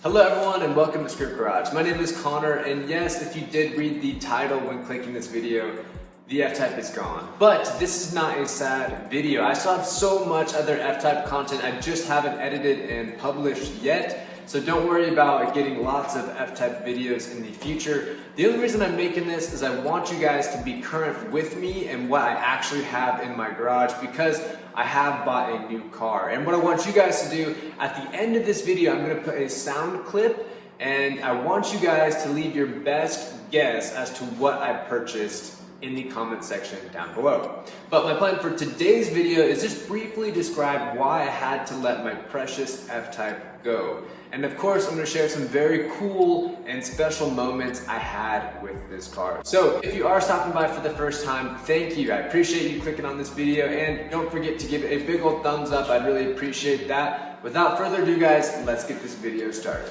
Hello everyone and welcome to Skrrt Garage. My name is Connor, and yes, if you did read the title when clicking this video, the F-Type is gone. But this is not a sad video. I still have so much other F-Type content I just haven't edited and published yet. So don't worry about getting lots of F-Type videos in the future. The only reason I'm making this is I want you guys to be current with me and what I actually have in my garage, because I have bought a new car. And what I want you guys to do at the end of this video, I'm gonna put a sound clip, and I want you guys to leave your best guess as to what I purchased in the comment section down below. But my plan for today's video is just briefly describe why I had to let my precious F-Type go. And of course, I'm gonna share some very cool and special moments I had with this car. So if you are stopping by for the first time, thank you. I appreciate you clicking on this video, and don't forget to give it a big old thumbs up. I'd really appreciate that. Without further ado, guys, let's get this video started.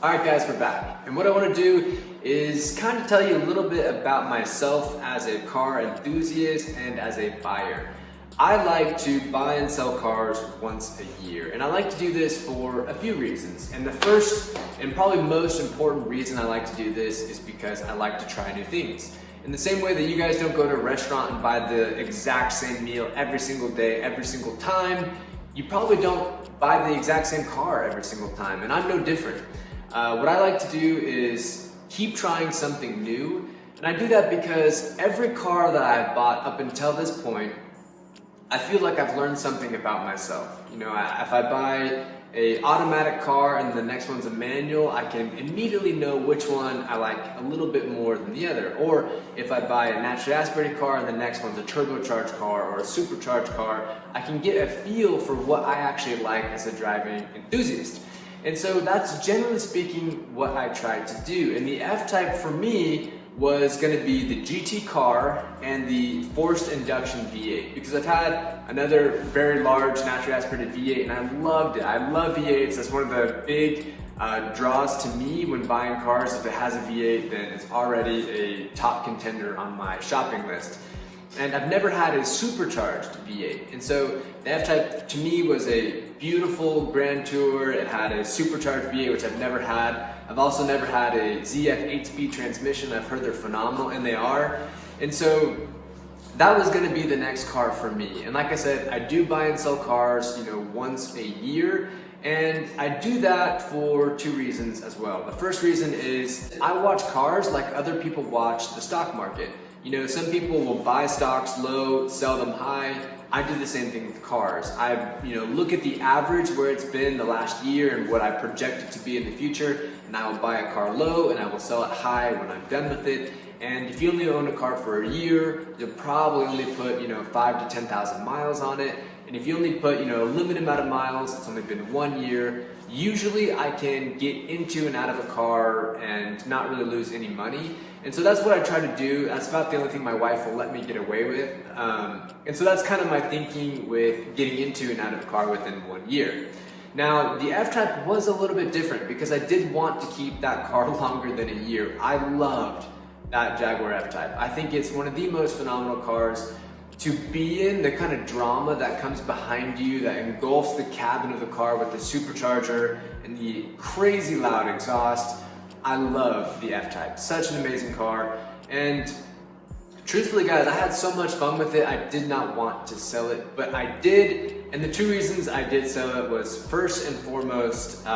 Alright guys, we're back. And what I want to do is kind of tell you a little bit about myself as a car enthusiast and as a buyer. I like to buy and sell cars once a year, and I like to do this for a few reasons. And the first and probably most important reason I like to do this is because I like to try new things. In the same way that you guys don't go to a restaurant and buy the exact same meal every single day, every single time, you probably don't buy the exact same car every single time, and I'm no different. What I like to do is keep trying something new, and I do that because every car that I've bought up until this point, I feel like I've learned something about myself. You know, if I buy an automatic car and the next one's a manual, I can immediately know which one I like a little bit more than the other. Or if I buy a naturally aspirated car and the next one's a turbocharged car or a supercharged car, I can get a feel for what I actually like as a driving enthusiast. And so that's generally speaking what I tried to do. And the F-Type for me was going to be the GT car and the forced induction V8, because I've had another very large naturally aspirated V8 and I loved it. I love V8s. That's one of the big draws to me when buying cars. If it has a V8, then it's already a top contender on my shopping list. And I've never had a supercharged V8. And so the F-Type to me was a beautiful Grand Tour. It had a supercharged V8, which I've never had. I've also never had a ZF 8-speed transmission. I've heard they're phenomenal, and they are. And so that was gonna be the next car for me. And like I said, I do buy and sell cars, once a year. And I do that for two reasons as well. The first reason is I watch cars like other people watch the stock market. Some people will buy stocks low, sell them high. I do the same thing with cars. I look at the average where it's been the last year and what I project it to be in the future, and I will buy a car low and I will sell it high when I'm done with it. And if you only own a car for a year, you'll probably only put 5,000 to 10,000 miles on it. And if you only put a limited amount of miles, it's only been 1 year, usually I can get into and out of a car and not really lose any money. And so that's what I try to do. That's about the only thing my wife will let me get away with. And so that's kind of my thinking with getting into and out of a car within 1 year. Now, the F-Type was a little bit different because I did want to keep that car longer than a year. I loved that Jaguar F-Type. I think it's one of the most phenomenal cars to be in. The kind of drama that comes behind you, that engulfs the cabin of the car with the supercharger and the crazy loud exhaust. I love the F-Type. Such an amazing car. And truthfully, guys, I had so much fun with it, I did not want to sell it, but I did. And the two reasons I did sell it was first and foremost,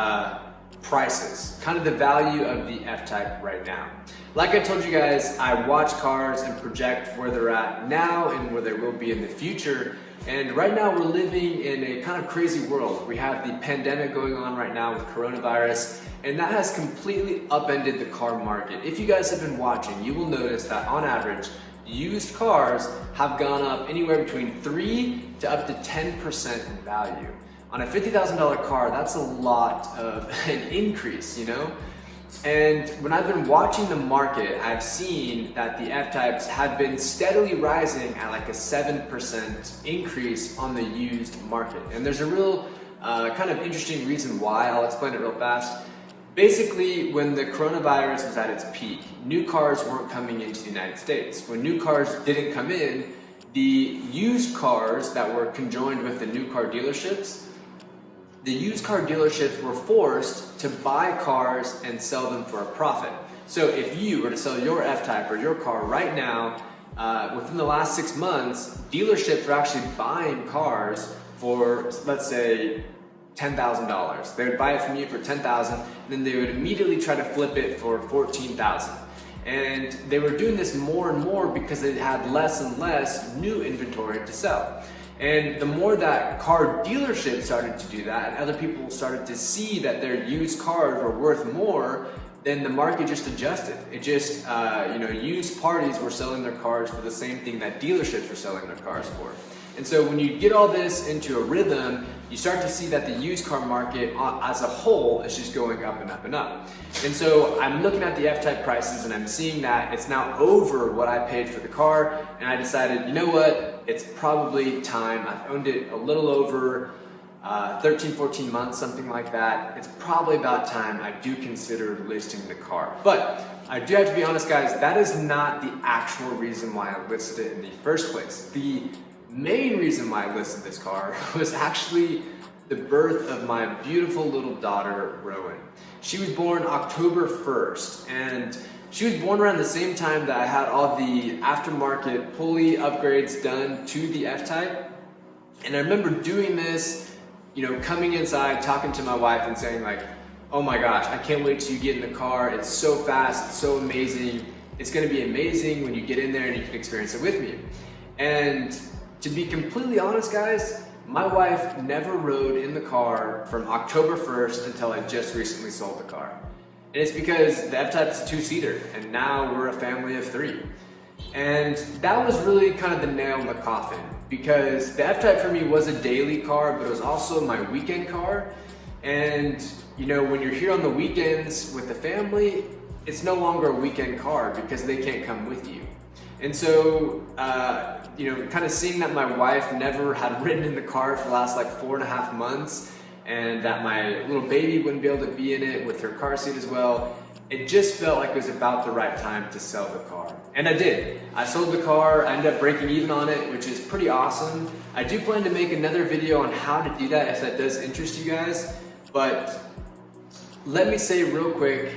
prices, kind of the value of the F-Type right now. Like I told you guys, I watch cars and project where they're at now and where they will be in the future. And right now we're living in a kind of crazy world. We have the pandemic going on right now with coronavirus, and that has completely upended the car market. If you guys have been watching, you will notice that on average, used cars have gone up anywhere between 3 to up to 10% in value. On a $50,000 car, that's a lot of an increase, And when I've been watching the market, I've seen that the F-types have been steadily rising at like a 7% increase on the used market. And there's a real kind of interesting reason why. I'll explain it real fast. Basically, when the coronavirus was at its peak, new cars weren't coming into the United States. When new cars didn't come in, the used cars that were conjoined with the new car dealerships, the used car dealerships were forced to buy cars and sell them for a profit. So if you were to sell your F-Type or your car right now, within the last 6 months, dealerships were actually buying cars for, let's say, $10,000. They would buy it from you for $10,000, and then they would immediately try to flip it for $14,000. And they were doing this more and more because they had less and less new inventory to sell. And the more that car dealerships started to do that, and other people started to see that their used cars were worth more, then the market just adjusted. It just, used parties were selling their cars for the same thing that dealerships were selling their cars for. And so when you get all this into a rhythm, you start to see that the used car market as a whole is just going up and up and up. And so I'm looking at the F-Type prices and I'm seeing that it's now over what I paid for the car, and I decided, you know what, it's probably time. I've owned it a little over 13, 14 months, something like that. It's probably about time I do consider listing the car. But I do have to be honest, guys, that is not the actual reason why I listed it in the first place. The main reason why I listed this car was actually the birth of my beautiful little daughter, Rowan. She was born October 1st, and she was born around the same time that I had all the aftermarket pulley upgrades done to the F-Type. And I remember doing this, coming inside, talking to my wife and saying like, oh my gosh, I can't wait till you get in the car. It's so fast, it's so amazing. It's gonna be amazing when you get in there and you can experience it with me. And to be completely honest, guys, my wife never rode in the car from October 1st until I just recently sold the car. And it's because the F-Type's a two-seater, and now we're a family of 3. And that was really kind of the nail in the coffin, because the F-Type for me was a daily car, but it was also my weekend car. And when you're here on the weekends with the family, it's no longer a weekend car because they can't come with you. And so, kind of seeing that my wife never had ridden in the car for the last like 4.5 months, and that my little baby wouldn't be able to be in it with her car seat as well, it just felt like it was about the right time to sell the car. And I did. I sold the car, I ended up breaking even on it, which is pretty awesome. I do plan to make another video on how to do that if that does interest you guys, but let me say real quick,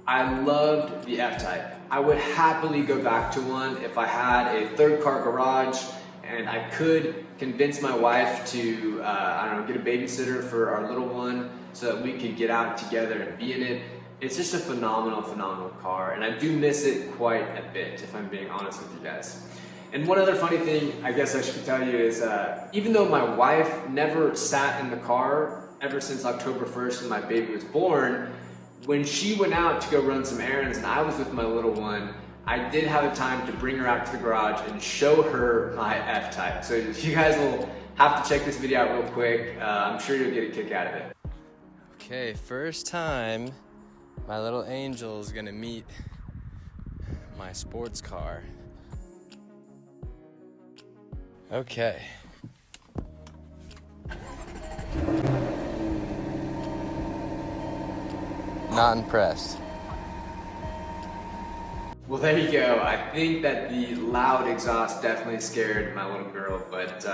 I loved the F-Type. I would happily go back to one if I had a 3rd car garage and I could convince my wife to, get a babysitter for our little one so that we could get out together and be in it. It's just a phenomenal, phenomenal car, and I do miss it quite a bit, if I'm being honest with you guys. And one other funny thing I guess I should tell you is, even though my wife never sat in the car ever since October 1st when my baby was born, when she went out to go run some errands and I was with my little one, I did have a time to bring her out to the garage and show her my F-Type. So you guys will have to check this video out real quick. I'm sure you'll get a kick out of it. Okay, first time my little angel is gonna meet my sports car. Okay. Not impressed. Well, there you go. I think that the loud exhaust definitely scared my little girl, but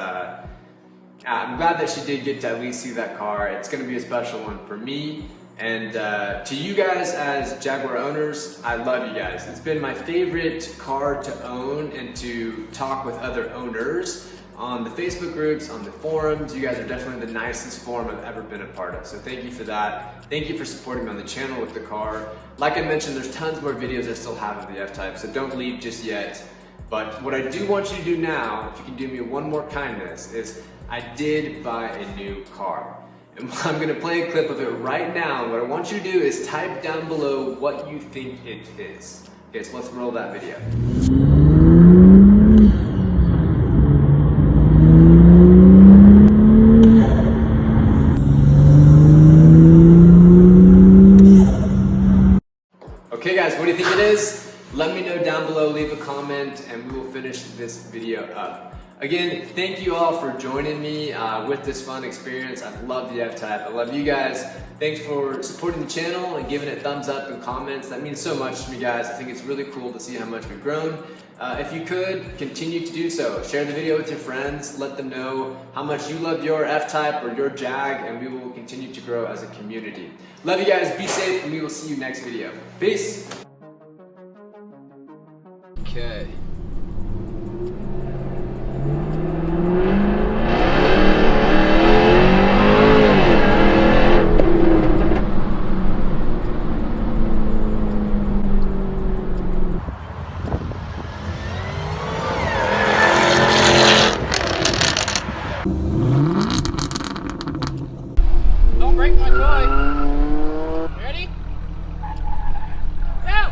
I'm glad that she did get to at least see that car. It's going to be a special one for me. And to you guys as Jaguar owners, I love you guys. It's been my favorite car to own and to talk with other owners on the Facebook groups, on the forums. You guys are definitely the nicest forum I've ever been a part of. So thank you for that. Thank you for supporting me on the channel with the car. Like I mentioned, there's tons more videos I still have of the F-Type, so don't leave just yet. But what I do want you to do now, if you can do me one more kindness, is I did buy a new car. And I'm gonna play a clip of it right now. What I want you to do is type down below what you think it is. Okay, so let's roll that video. know down below, leave a comment, and we will finish this video up. Again, thank you all for joining me with this fun experience. I love the F-Type. I love you guys. Thanks for supporting the channel and giving it thumbs up and comments. That means so much to me, guys. I think it's really cool to see how much we've grown. If you could, continue to do so. Share the video with your friends. Let them know how much you love your F-Type or your Jag, and we will continue to grow as a community. Love you guys. Be safe, and we will see you next video. Peace. Okay. Don't break my toy. Ready? Go!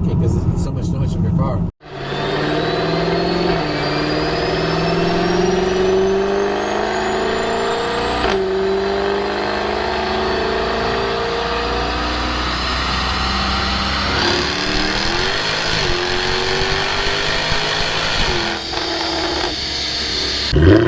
Because there's so much noise from your car. Go!